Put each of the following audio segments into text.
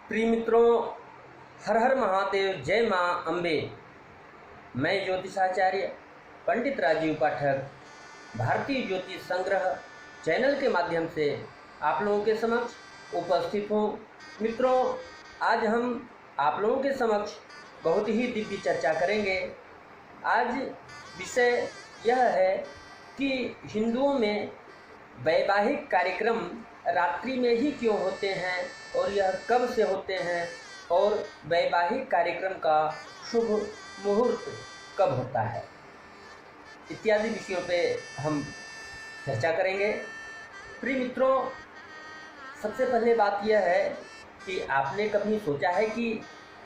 प्रिय मित्रों, हर हर महादेव, जय माँ अम्बे। मैं ज्योतिषाचार्य पंडित राजीव पाठक भारतीय ज्योतिष संग्रह चैनल के माध्यम से आप लोगों के समक्ष उपस्थित हूँ। मित्रों, आज हम आप लोगों के समक्ष बहुत ही दिव्य चर्चा करेंगे। आज विषय यह है कि हिंदुओं में वैवाहिक कार्यक्रम रात्रि में ही क्यों होते हैं और यह कब से होते हैं, और वैवाहिक कार्यक्रम का शुभ मुहूर्त कब होता है, इत्यादि विषयों पे हम चर्चा करेंगे। प्रिय मित्रों, सबसे पहले बात यह है कि आपने कभी सोचा है कि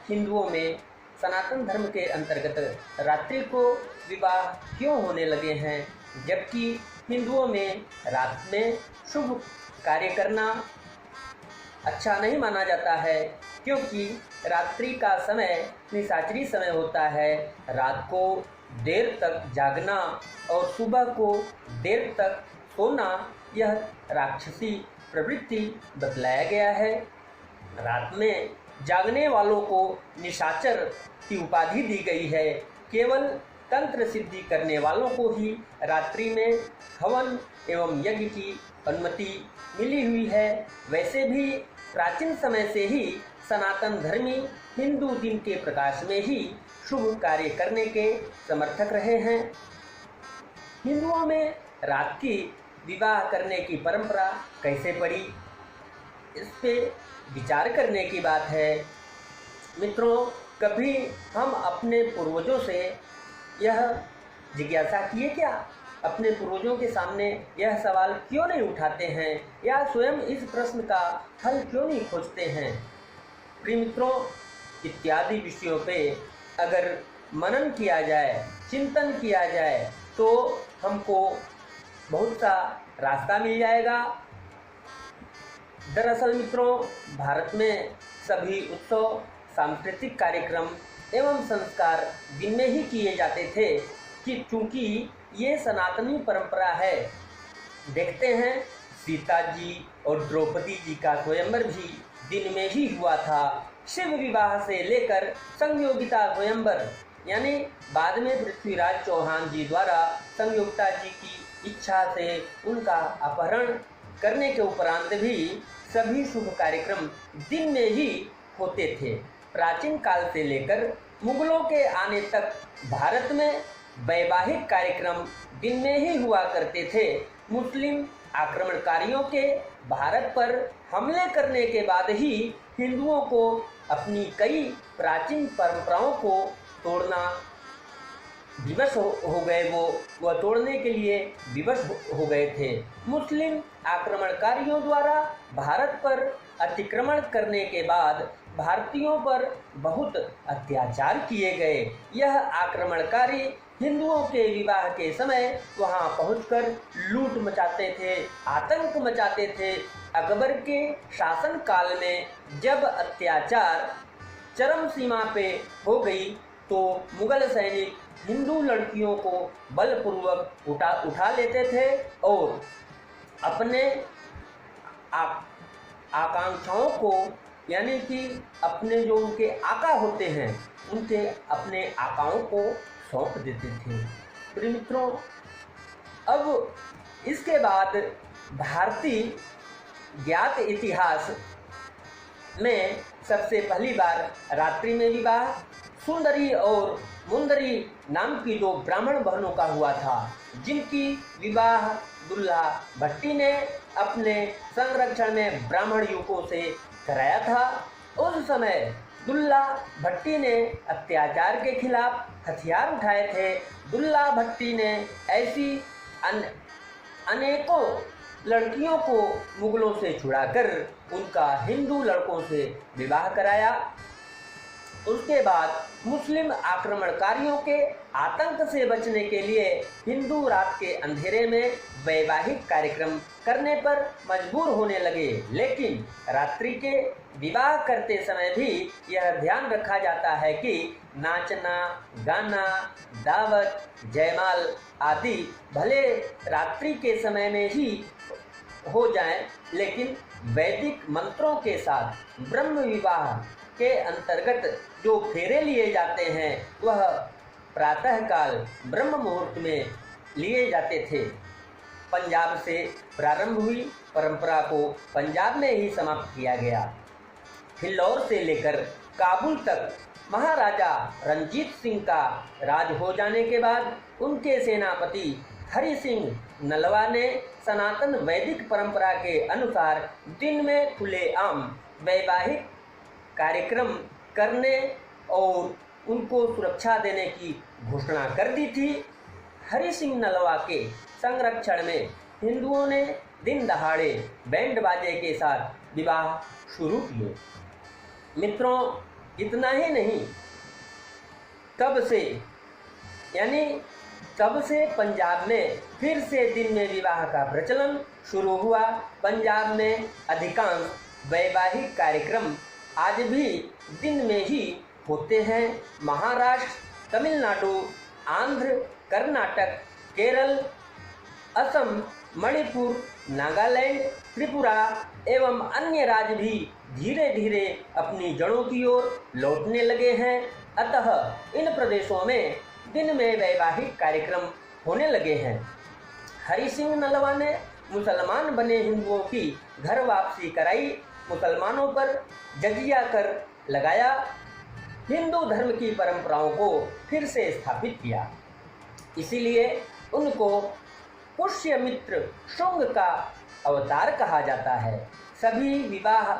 हिंदुओं में सनातन धर्म के अंतर्गत रात्रि को विवाह क्यों होने लगे हैं, जबकि हिंदुओं में रात में शुभ कार्य करना अच्छा नहीं माना जाता है, क्योंकि रात्रि का समय निशाचरी समय होता है। रात को देर तक जागना और सुबह को देर तक सोना यह राक्षसी प्रवृत्ति बतलाया गया है। रात में जागने वालों को निशाचर की उपाधि दी गई है। केवल तंत्र सिद्धि करने वालों को ही रात्रि में हवन एवं यज्ञ की अनुमति मिली हुई है। वैसे भी प्राचीन समय से ही सनातन धर्मी हिंदू दिन के प्रकाश में ही शुभ कार्य करने के समर्थक रहे हैं। हिंदुओं में रात की विवाह करने की परंपरा कैसे पड़ी, इस पे विचार करने की बात है। मित्रों, कभी हम अपने पूर्वजों से यह जिज्ञासा किए क्या, अपने पूर्वजों के सामने यह सवाल क्यों नहीं उठाते हैं, या स्वयं इस प्रश्न का हल क्यों नहीं खोजते हैं? प्रिय मित्रों, इत्यादि विषयों पे अगर मनन किया जाए, चिंतन किया जाए, तो हमको बहुत सा रास्ता मिल जाएगा। दरअसल मित्रों, भारत में सभी उत्सव, सांस्कृतिक कार्यक्रम एवं संस्कार दिन में ही किए जाते थे, कि चूँकि ये सनातनी परंपरा है। देखते हैं, सीता जी और द्रौपदी जी का स्वयंवर भी दिन में ही हुआ था। शिव विवाह से लेकर संयोगिता स्वयंवर, यानी बाद में पृथ्वीराज चौहान जी द्वारा संयोगिता जी की इच्छा से उनका अपहरण करने के उपरांत भी सभी शुभ कार्यक्रम दिन में ही होते थे। प्राचीन काल से लेकर मुगलों के आने तक भारत में वैवाहिक कार्यक्रम दिन में ही हुआ करते थे। मुस्लिम आक्रमणकारियों के भारत पर हमले करने के बाद ही हिंदुओं को अपनी कई प्राचीन परंपराओं को तोड़ना विवश हो गए। वह तोड़ने के लिए विवश हो गए थे। मुस्लिम आक्रमणकारियों द्वारा भारत पर अतिक्रमण करने के बाद भारतीयों पर बहुत अत्याचार किए गए। यह आक्रमणकारी हिंदुओं के विवाह के समय वहां पहुंचकर लूट मचाते थे, आतंक मचाते थे। अकबर के शासन काल में जब अत्याचार चरम सीमा पे हो गई, तो मुगल सैनिक हिंदू लड़कियों को बलपूर्वक उठा लेते थे और अपने आकांक्षाओं को, यानी कि अपने जो उनके आका होते हैं, उनके अपने आकाओं को सौंप देते थे। प्रिय मित्रों, अब इसके बाद भारतीय ज्ञात इतिहास में सबसे पहली बार रात्रि में विवाह सुंदरी और मुंदरी नाम की दो ब्राह्मण बहनों का हुआ था, जिनकी विवाह दुल्ला भट्टी ने अपने संरक्षण में ब्राह्मण युवकों से कराया था। उस समय दुल्ला भट्टी ने अत्याचार के खिलाफ हथियार उठाए थे। दुल्ला भट्टी ने ऐसी अनेकों लड़कियों को मुगलों से छुड़ाकर उनका हिंदू लड़कों से विवाह कराया। उसके बाद मुस्लिम आक्रमणकारियों के आतंक से बचने के लिए हिंदू रात के अंधेरे में वैवाहिक कार्यक्रम करने पर मजबूर होने लगे। लेकिन रात्रि के विवाह करते समय भी यह ध्यान रखा जाता है कि नाचना, गाना, दावत, जयमाल आदि भले रात्रि के समय में ही हो जाएं, लेकिन वैदिक मंत्रों के साथ ब्रह्म विवाह के अंतर्गत जो फेरे लिए जाते हैं वह प्रातःकाल ब्रह्म मुहूर्त में लिए जाते थे। पंजाब से प्रारंभ हुई परंपरा को पंजाब में ही समाप्त किया गया। फिल्लौर से लेकर काबुल तक महाराजा रणजीत सिंह का राज हो जाने के बाद उनके सेनापति हरि सिंह नलवा ने सनातन वैदिक परंपरा के अनुसार दिन में खुलेआम वैवाहिक कार्यक्रम करने और उनको सुरक्षा देने की घोषणा कर दी थी। हरि सिंह नलवा के संरक्षण में हिंदुओं ने दिन दहाड़े बैंड बाजे के साथ विवाह शुरू किए। मित्रों, इतना ही नहीं, तब से पंजाब में फिर से दिन में विवाह का प्रचलन शुरू हुआ। पंजाब में अधिकांश वैवाहिक कार्यक्रम आज भी दिन में ही होते हैं। महाराष्ट्र, तमिलनाडु, आंध्र, कर्नाटक, केरल, असम, मणिपुर, नागालैंड, त्रिपुरा एवं अन्य राज्य भी धीरे धीरे अपनी जड़ों की ओर लौटने लगे हैं। अतः इन प्रदेशों में दिन में वैवाहिक कार्यक्रम होने लगे हैं। हरि सिंह नलवा ने मुसलमान बने हिंदुओं की घर वापसी कराई, मुसलमानों पर जजिया कर लगाया, हिंदू धर्म की परंपराओं को फिर से स्थापित किया। इसीलिए उनको पुष्यमित्र शुंग का अवतार कहा जाता है। सभी विवाह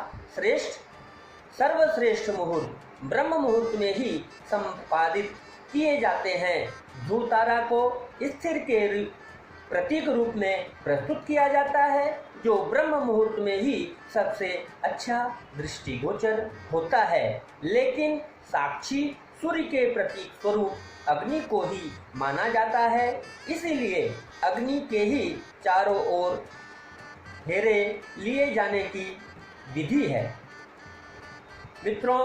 सर्वश्रेष्ठ मुहूर्त ब्रह्म मुहूर्त में ही संपादित किए जाते हैं। ध्रुव तारा को स्थिर के प्रतीक रूप में प्रस्तुत किया जाता है, जो ब्रह्म मुहूर्त में ही सबसे अच्छा दृष्टिगोचर होता है। लेकिन साक्षी सूर्य के प्रतीक स्वरूप अग्नि को ही माना जाता है, इसीलिए अग्नि के ही चारों ओर फेरे लिए जाने की विधि है। मित्रों,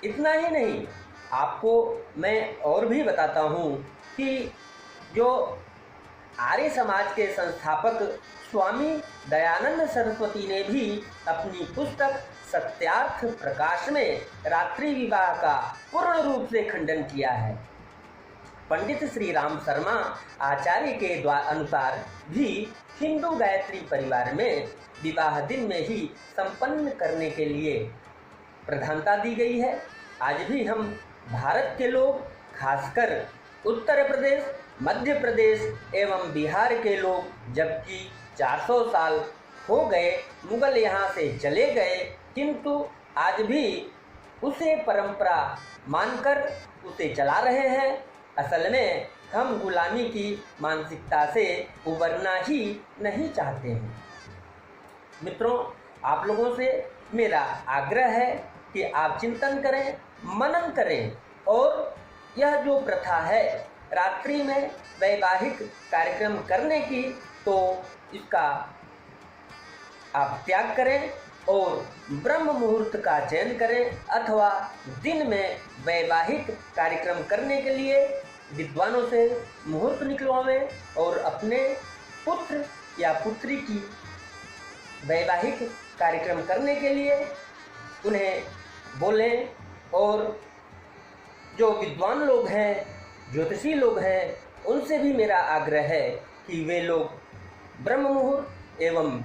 इतना ही नहीं, आपको मैं और भी बताता हूँ कि जो आर्य समाज के संस्थापक स्वामी दयानंद सरस्वती ने भी अपनी पुस्तक सत्यार्थ प्रकाश में रात्रि विवाह का पूर्ण रूप से खंडन किया है। पंडित श्री राम शर्मा आचार्य के अनुसार भी हिंदू गायत्री परिवार में विवाह दिन में ही संपन्न करने के लिए प्रधानता दी गई है। आज भी हम भारत के लोग, खासकर उत्तर प्रदेश, मध्य प्रदेश एवं बिहार के लोग, जबकि 400 साल हो गए मुगल यहाँ से चले गए, किंतु आज भी उसे परंपरा मानकर उसे चला रहे हैं। असल में हम गुलामी की मानसिकता से उबरना ही नहीं चाहते हैं। मित्रों, आप लोगों से मेरा आग्रह है कि आप चिंतन करें, मनन करें और यह जो प्रथा है रात्रि में वैवाहिक कार्यक्रम करने की, तो इसका आप त्याग करें और ब्रह्म मुहूर्त का चयन करें, अथवा दिन में वैवाहिक कार्यक्रम करने के लिए विद्वानों से मुहूर्त निकलवाएं और अपने पुत्र या पुत्री की वैवाहिक कार्यक्रम करने के लिए उन्हें बोलें। और जो विद्वान लोग हैं, ज्योतिषी लोग हैं, उनसे भी मेरा आग्रह है कि वे लोग ब्रह्म मुहूर्त एवं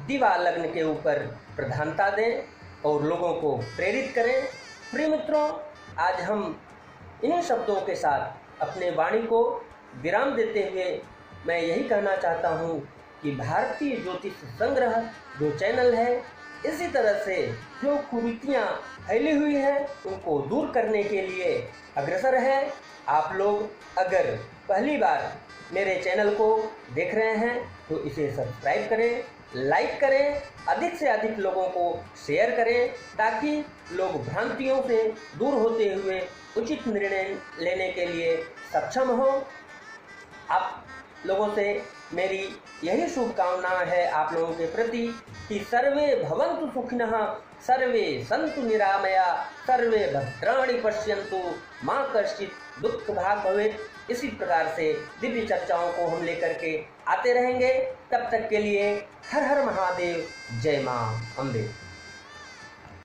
दिवा लग्न के ऊपर प्रधानता दें और लोगों को प्रेरित करें। प्रिय मित्रों, आज हम इन्हीं शब्दों के साथ अपने वाणी को विराम देते हुए मैं यही कहना चाहता हूँ कि भारतीय ज्योतिष संग्रह जो चैनल है, इसी तरह से जो कुरीतियाँ फैली हुई हैं उनको दूर करने के लिए अग्रसर है। आप लोग अगर पहली बार मेरे चैनल को देख रहे हैं तो इसे सब्सक्राइब करें, लाइक करें, अधिक से अधिक लोगों को शेयर करें, ताकि लोग भ्रांतियों से दूर होते हुए उचित निर्णय लेने के लिए सक्षम हो। आप लोगों से मेरी यही शुभकामना है आप लोगों के प्रति कि सर्वे भवन्तु सुखिनः, सर्वे सन्तु निरामया, सर्वे भद्राणि पश्यन्तु, मा कश्चित् दुःख भाग् भवेत्। इसी प्रकार से दिव्य चर्चाओं को हम लेकर के आते रहेंगे। तब तक के लिए हर हर महादेव, जय माँ अम्बे।